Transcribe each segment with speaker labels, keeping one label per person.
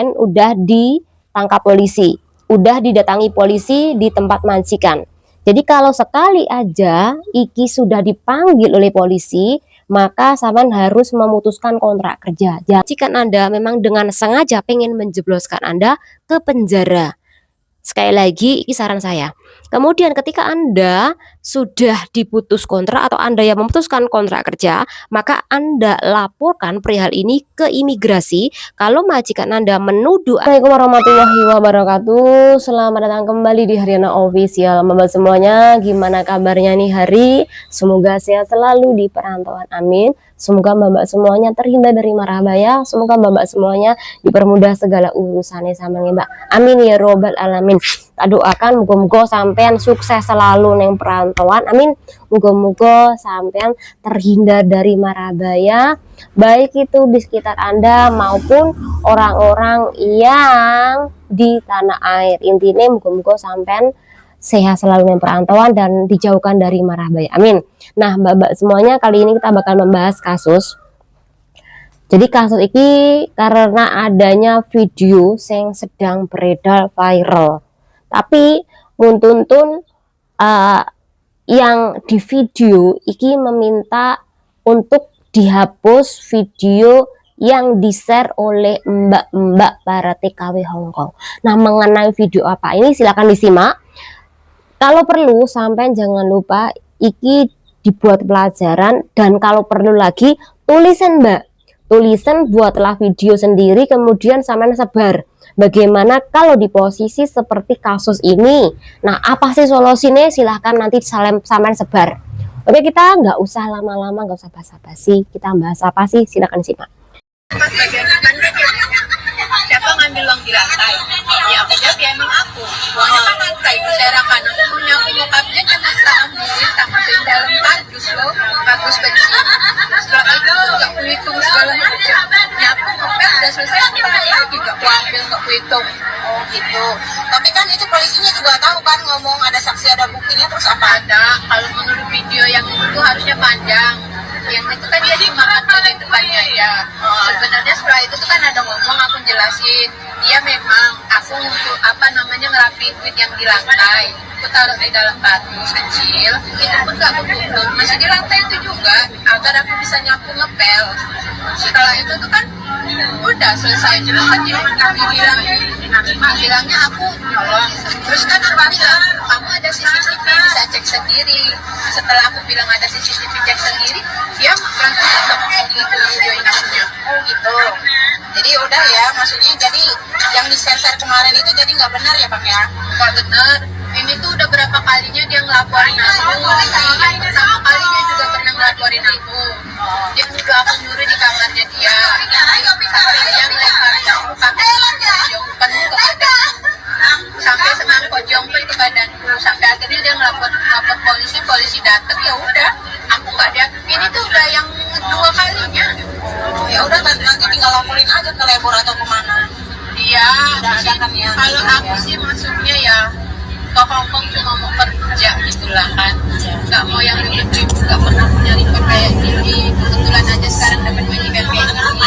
Speaker 1: udah ditangkap polisi, udah didatangi polisi di tempat majikan. Jadi kalau sekali aja Iki sudah dipanggil oleh polisi, maka sampean harus memutuskan kontrak kerja. Jika Anda memang dengan sengaja pengen menjebloskan Anda ke penjara, sekali lagi, ini saran saya. Kemudian ketika Anda sudah diputus kontrak atau Anda yang memutuskan kontrak kerja, maka Anda laporkan perihal ini ke imigrasi. Kalau majikan Anda menuduh. Assalamualaikum warahmatullahi wabarakatuh. Selamat datang kembali di Haryana Official. Mbak semuanya, gimana kabarnya nih hari? Semoga sehat selalu di perantauan, amin. Semoga mbak semuanya terhindar dari mara bahaya. Semoga mbak semuanya dipermudah segala urusannya sama mbak. Amin ya robbal alamin. Tak doakan muga-muga sampean sukses selalu neng perantauan. Amin. Muga-muga sampean terhindar dari mara bahaya, baik itu di sekitar Anda maupun orang-orang yang di tanah air. Intinya muga-muga sampean sehat selalu yang perantauan dan dijauhkan dari mara bahaya. Amin. Nah, mbak-mbak semuanya, kali ini kita bakal membahas kasus. Jadi kasus ini karena adanya video yang sedang beredar viral. Tapi muntuntun yang di video ini meminta untuk dihapus video yang di-share oleh mbak-mbak para TKW Hongkong. Nah, mengenai video apa ini silakan disimak. Kalau perlu sampai jangan lupa iki dibuat pelajaran, dan kalau perlu lagi tulisan mbak, tulisan buatlah video sendiri kemudian sampai sebar. Bagaimana kalau di posisi seperti kasus ini? Nah, apa sih solusinya? Silahkan nanti sampai sebar. Oke, kita nggak usah lama-lama, nggak usah basa-basi. Kita bahas apa sih? Silahkan simak.
Speaker 2: Siapa ngambil uang di lantai? Ya aku jawab ya emang aku. Uangnya kan lantai berserakan. Aku punya nyokapnya kan bisa ambilin, tak masukin dalam kardus loh, kardus kecil. Setelah itu nggak aku hitung segala macam. Ya aku ngepel udah selesai, aku tanya lagi nggak aku ambil, nggak aku hitung. Oh gitu. Tapi kan itu polisinya juga tahu kan, ngomong ada saksi, ada buktinya, terus apa? Ada. Kalau menurut video yang itu harusnya panjang. Yang itu kan dia cuma di depannya ya. Sebenarnya setelah itu tuh kan ada ngomong, aku jelasin. Dia memang aku untuk ngerapiin duit yang di lantai. Aku taruh di dalam kardus kecil. Itu pun gak aku tutup. Masih di lantai itu juga agar aku bisa nyapu ngepel. Setelah itu tuh kan udah selesai. Cuma kan kami bilangnya aku nyolong. Terus kan kamu ada CCTV bisa cek sendiri. Setelah aku bilang ada CCTV cek sendiri, dia langsung tetap videoin akunya. Oh gitu. Jadi udah ya, maksudnya jadi yang di-share kemarin itu jadi nggak benar ya Pak ya? Nggak benar. Ini tuh udah berapa kalinya dia ngelaporin aku. Yang pertama kali dia juga pernah ngelaporin aku. Dia juga aku nyuruh di kamarnya dia. Sampai dia ngelemparin aku pakai jongpen ke badanku. Sampai semangkok jongpen ke badanku. Sampai akhirnya dia ngelapor polisi datang, ya udah. Aku nggak dia. Ini tuh udah yang kedua kalinya. Ya udah nanti tinggal laporin aja ke labor atau kemana. Iya, ya, kalau aku sih maksudnya ya ke Hongkong cuma mau kerja gitulah kan, nggak mau yang ribet, nggak pernah punya ribet kayak gini. Kebetulan aja sekarang dapat majikan kayak gini.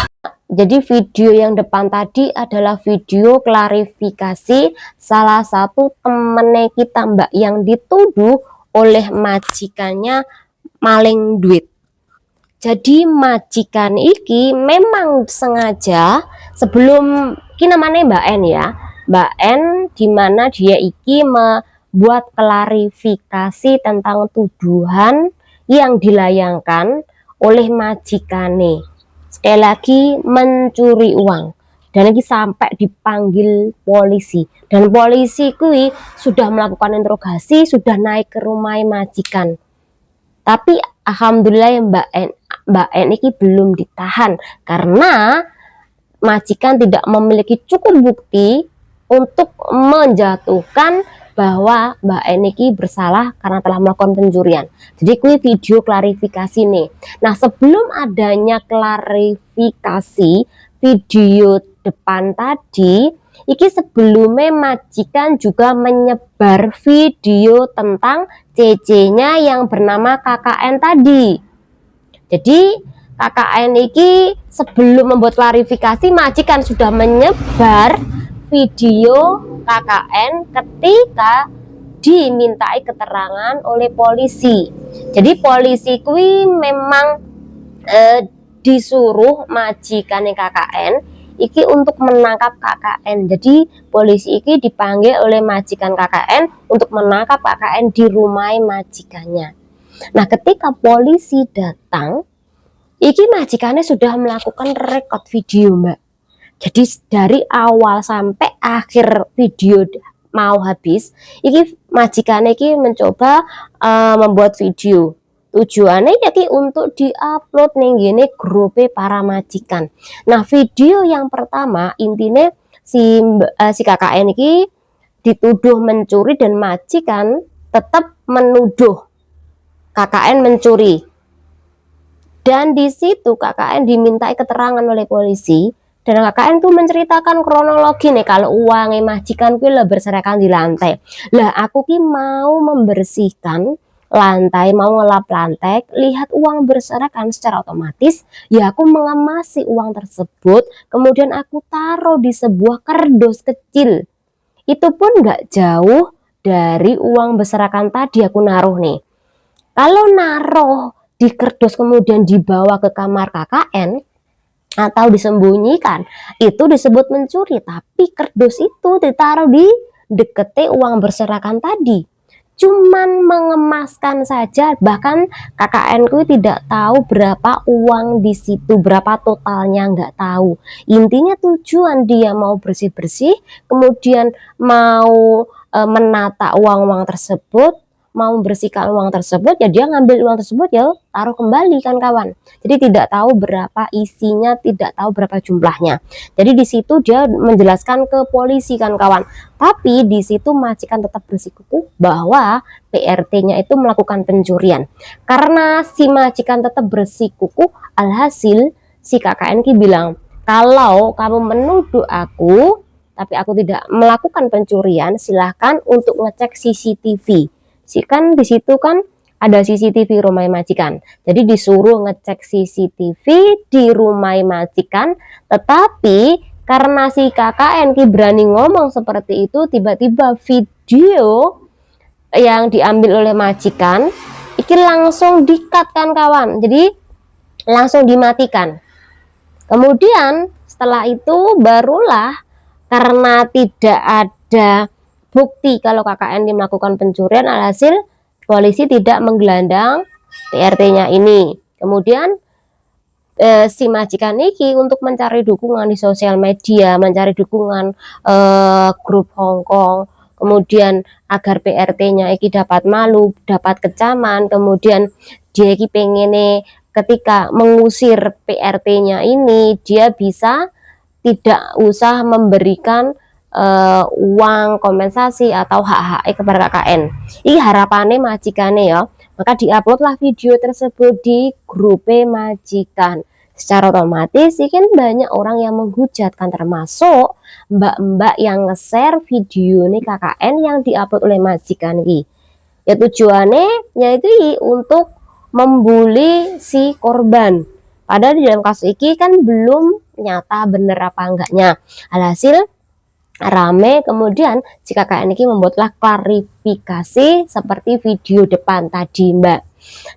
Speaker 1: Jadi video yang depan tadi adalah video klarifikasi salah satu temennya kita mbak yang dituduh oleh majikannya maling duit. Jadi majikan iki memang sengaja sebelum ini namanya Mbak N ya, Mbak N dimana dia iki membuat klarifikasi tentang tuduhan yang dilayangkan oleh majikane. Sekali lagi mencuri uang, dan lagi sampai dipanggil polisi, dan polisi kui sudah melakukan interogasi, sudah naik ke rumah majikan. Tapi alhamdulillah ya Mbak N ini belum ditahan karena majikan tidak memiliki cukup bukti untuk menjatuhkan bahwa Mbak N ini bersalah karena telah melakukan pencurian. Jadi kui video klarifikasi nih. Nah, sebelum adanya klarifikasi video depan tadi, iki sebelumnya majikan juga menyebar video tentang CC-nya yang bernama KKN tadi. Jadi KKN iki sebelum membuat klarifikasi, majikan sudah menyebar video KKN ketika dimintai keterangan oleh polisi. Jadi polisi kui memang disuruh majikan KKN iki untuk menangkap KKN. Jadi polisi iki dipanggil oleh majikan KKN untuk menangkap KKN di rumah majikannya. Nah, ketika polisi datang, iki majikannya sudah melakukan rekod video, Mbak. Jadi dari awal sampai akhir video mau habis, iki majikannya iki mencoba membuat video. Tujuannya jadi untuk diupload nih gini grup para majikan. Nah, video yang pertama intinya si KKN ini dituduh mencuri dan majikan tetap menuduh KKN mencuri. Dan di situ KKN dimintai keterangan oleh polisi dan KKN tuh menceritakan kronologi nih kalau uangnya majikan gue lah berserakan di lantai. Lah aku ki mau membersihkan lantai, mau ngelap lantai, lihat uang berserakan secara otomatis, ya aku mengemasi uang tersebut, kemudian aku taruh di sebuah kardus kecil. Itu pun nggak jauh dari uang berserakan tadi aku naruh nih. Kalau naruh di kardus kemudian dibawa ke kamar KKN atau disembunyikan, itu disebut mencuri. Tapi kardus itu ditaruh di deketi uang berserakan tadi. Cuman mengemaskan saja, bahkan KKN ku tidak tahu berapa uang di situ, berapa totalnya nggak tahu. Intinya tujuan dia mau bersih-bersih, kemudian mau menata uang-uang tersebut, mau membersihkan uang tersebut, ya dia ngambil uang tersebut ya taruh kembali kan kawan. Jadi tidak tahu berapa isinya, tidak tahu berapa jumlahnya. Jadi di situ dia menjelaskan ke polisi kan kawan. Tapi di situ majikan tetap bersikukuh bahwa PRT-nya itu melakukan pencurian. Karena si majikan tetap bersikukuh, alhasil si KKN ki bilang, kalau kamu menuduh aku, tapi aku tidak melakukan pencurian, silahkan untuk ngecek CCTV. Kan di situ kan ada CCTV rumah majikan. Jadi disuruh ngecek CCTV di rumah majikan, tetapi karena si KKN ki berani ngomong seperti itu, tiba-tiba video yang diambil oleh majikan iki langsung di-cut kan kawan. Jadi langsung dimatikan. Kemudian setelah itu barulah karena tidak ada bukti kalau KKN melakukan pencurian, alhasil polisi tidak menggelandang PRT-nya ini. Kemudian si majikan ini untuk mencari dukungan di sosial media, mencari dukungan grup Hongkong, kemudian agar PRT-nya ini dapat malu, dapat kecaman, kemudian dia ini pengen ketika mengusir PRT-nya ini dia bisa tidak usah memberikan uang kompensasi atau hak-hak kepada KKN. Ini harapannya majikannya ya. Maka diuploadlah video tersebut di grup majikan. Secara otomatis kan banyak orang yang menghujat kan, termasuk mbak-mbak yang nge-share video nih KKN yang diupload oleh majikan ini. Ya tujuannya yaitu untuk membuli si korban. Padahal di dalam kasus ini kan belum nyata bener apa enggaknya. Alhasil rame, kemudian si KKN ini membuatlah klarifikasi seperti video depan tadi Mbak.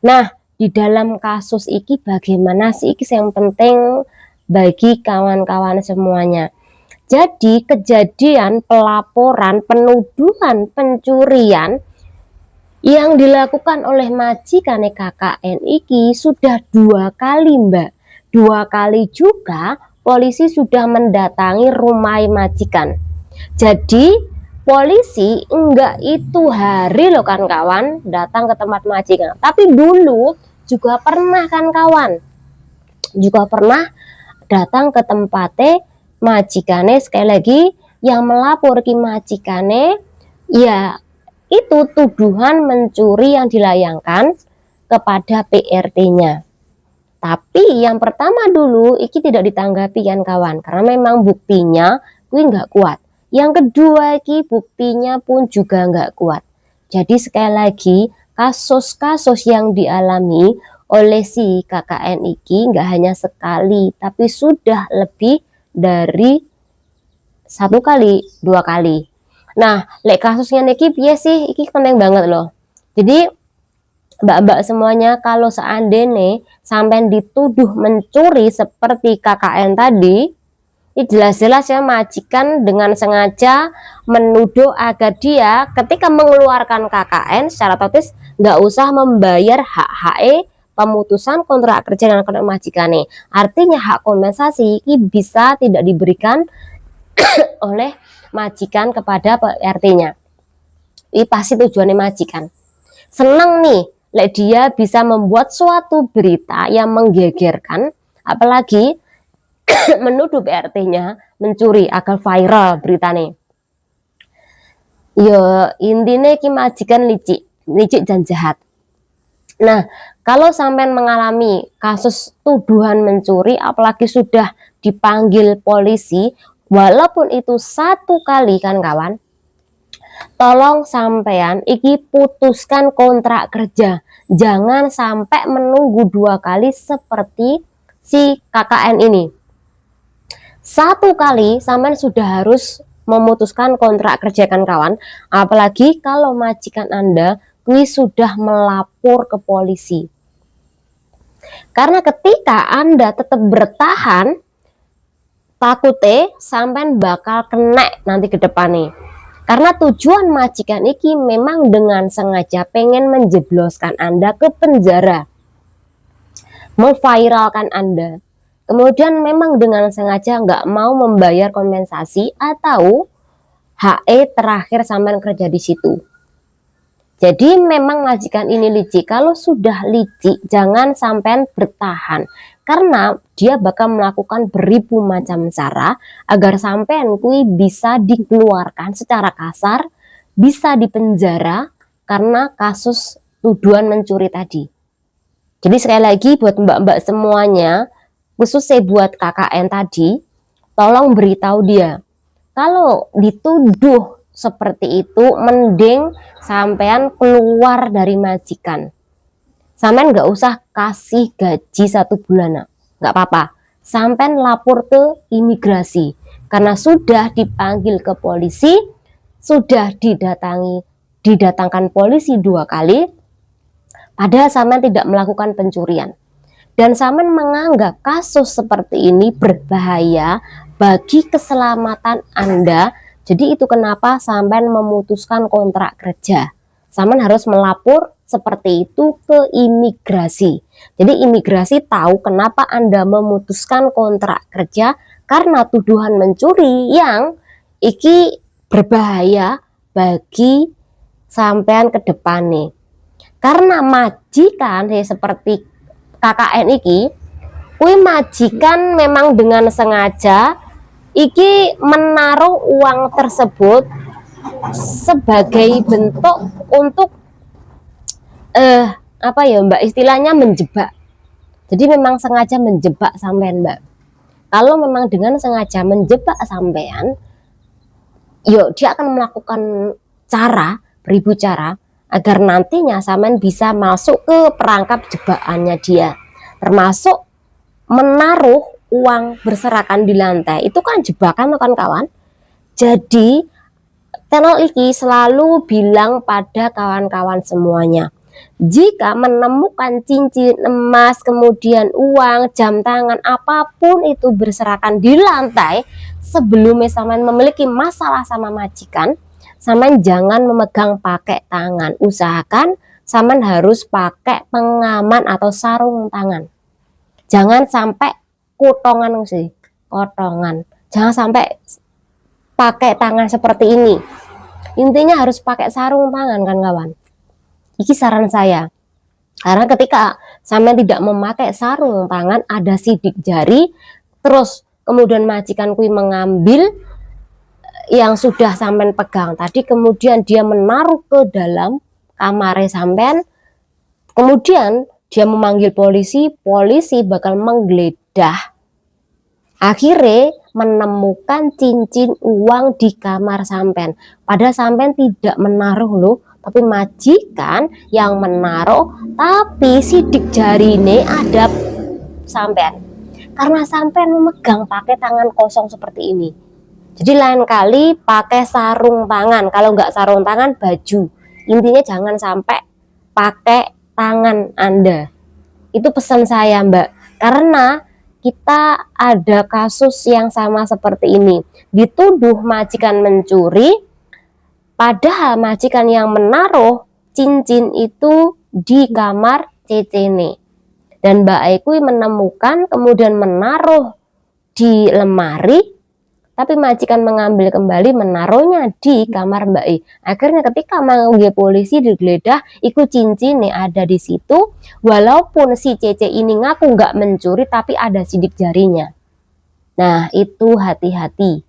Speaker 1: Nah, di dalam kasus ini bagaimana sih yang penting bagi kawan-kawan semuanya. Jadi kejadian pelaporan penuduhan pencurian yang dilakukan oleh majikan KKN ini sudah 2 kali Mbak. 2 kali juga polisi sudah mendatangi rumah majikan. Jadi polisi enggak itu hari loh kan kawan datang ke tempat majikan, tapi dulu juga pernah kan kawan, juga pernah datang ke tempatnya majikane. Sekali lagi yang melapor ke majikane ya itu tuduhan mencuri yang dilayangkan kepada PRT-nya. Tapi yang pertama dulu iki tidak ditanggapi kan kawan, karena memang buktinya gue nggak kuat. Yang kedua iki buktinya pun juga nggak kuat. Jadi sekali lagi kasus-kasus yang dialami oleh si KKN iki nggak hanya sekali, tapi sudah lebih dari 1 kali, 2 kali. Nah, lek kasusnya niki piye sih? Iki penting banget loh. Jadi mbak-mbak semuanya, kalau seandainya sampai dituduh mencuri seperti KKN tadi, ini jelas-jelas ya majikan dengan sengaja menuduh agar dia ketika mengeluarkan KKN secara otomatis nggak usah membayar hak-HE pemutusan kontrak kerja dengan majikan nih. Artinya hak kompensasi ini bisa tidak diberikan oleh majikan kepada PRT-nya. Ini pasti tujuannya majikan. Senang nih, lek dia bisa membuat suatu berita yang menggegerkan, apalagi menuduh PRT-nya mencuri agar viral beritanya. Ya intinya ki majikan licik dan jahat. Nah, kalau sampai mengalami kasus tuduhan mencuri, apalagi sudah dipanggil polisi, walaupun itu 1 kali kan kawan, tolong sampean iki putuskan kontrak kerja. Jangan sampai menunggu 2 kali seperti si KKN ini. 1 kali sampean sudah harus memutuskan kontrak kerja kan kawan, apalagi kalau majikan Anda ini sudah melapor ke polisi. Karena ketika Anda tetap bertahan, takutnya sampean bakal kena nanti ke depannya. Karena tujuan majikan ini memang dengan sengaja pengen menjebloskan Anda ke penjara, memviralkan Anda. Kemudian memang dengan sengaja nggak mau membayar kompensasi atau HE terakhir sampai kerja di situ. Jadi memang majikan ini licik. Kalau sudah licik, jangan sampai bertahan. Karena dia bakal melakukan beribu macam cara agar sampean kui bisa dikeluarkan secara kasar, bisa dipenjara karena kasus tuduhan mencuri tadi. Jadi sekali lagi buat mbak-mbak semuanya, khususnya buat KKN tadi, tolong beritahu dia kalau dituduh seperti itu mending sampean keluar dari majikan. Sampean nggak usah kasih gaji 1 bulan, nggak apa-apa. Sampean lapor ke imigrasi karena sudah dipanggil ke polisi, sudah didatangkan polisi 2 kali, padahal sampean tidak melakukan pencurian. Dan sampean menganggap kasus seperti ini berbahaya bagi keselamatan Anda. Jadi itu kenapa sampean memutuskan kontrak kerja. Sampean harus melapor seperti itu ke imigrasi. Jadi imigrasi tahu kenapa Anda memutuskan kontrak kerja karena tuduhan mencuri yang iki berbahaya bagi sampean ke depan nih. Karena majikan seperti KKN iki, kui majikan memang dengan sengaja iki menaruh uang tersebut sebagai bentuk untuk apa ya mbak, istilahnya menjebak. Jadi memang sengaja menjebak sampean mbak. Kalau memang dengan sengaja menjebak sampean, yuk dia akan melakukan beribu cara agar nantinya sampean bisa masuk ke perangkap jebakannya dia, termasuk menaruh uang berserakan di lantai. Itu kan jebakan kan kawan. Jadi channel iki selalu bilang pada kawan-kawan semuanya, jika menemukan cincin emas, kemudian uang, jam tangan, apapun itu berserakan di lantai, sebelumnya sampean memiliki masalah sama majikan, sampean jangan memegang pakai tangan. Usahakan sampean harus pakai pengaman atau sarung tangan. Jangan sampai kotongan sih, kotongan. Jangan sampai pakai tangan seperti ini. Intinya harus pakai sarung tangan kan kawan. Iki saran saya. Karena ketika sampean tidak memakai sarung tangan, ada sidik jari, terus kemudian majikan kui mengambil yang sudah sampean pegang tadi, kemudian dia menaruh ke dalam kamar sampean, kemudian dia memanggil polisi, polisi bakal menggeledah, akhirnya menemukan cincin uang di kamar sampean, padahal sampean tidak menaruh loh, tapi majikan yang menaruh, tapi sidik jari ini ada sampean. Karena sampean memegang pakai tangan kosong seperti ini. Jadi lain kali pakai sarung tangan. Kalau nggak sarung tangan, baju. Intinya jangan sampai pakai tangan Anda. Itu pesan saya, Mbak. Karena kita ada kasus yang sama seperti ini. Dituduh majikan mencuri, padahal majikan yang menaruh cincin itu di kamar Cecene. Dan Mbak Aikui menemukan, kemudian menaruh di lemari, tapi majikan mengambil kembali, menaruhnya di kamar Mbak I. Akhirnya ketika manggil polisi digeledah, ikut cincin nih ada di situ. Walaupun si Cece ini ngaku nggak mencuri, tapi ada sidik jarinya. Nah, itu hati-hati.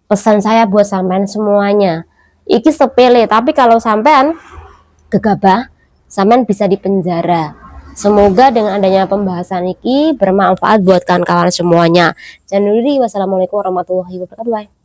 Speaker 1: Pesan saya buat sampean semuanya. Iki sepele, tapi kalau sampean gegabah, sampean bisa dipenjara. Semoga dengan adanya pembahasan ini bermanfaat buat kawan-kawan semuanya. Jangan lupa. Wassalamualaikum warahmatullahi wabarakatuh.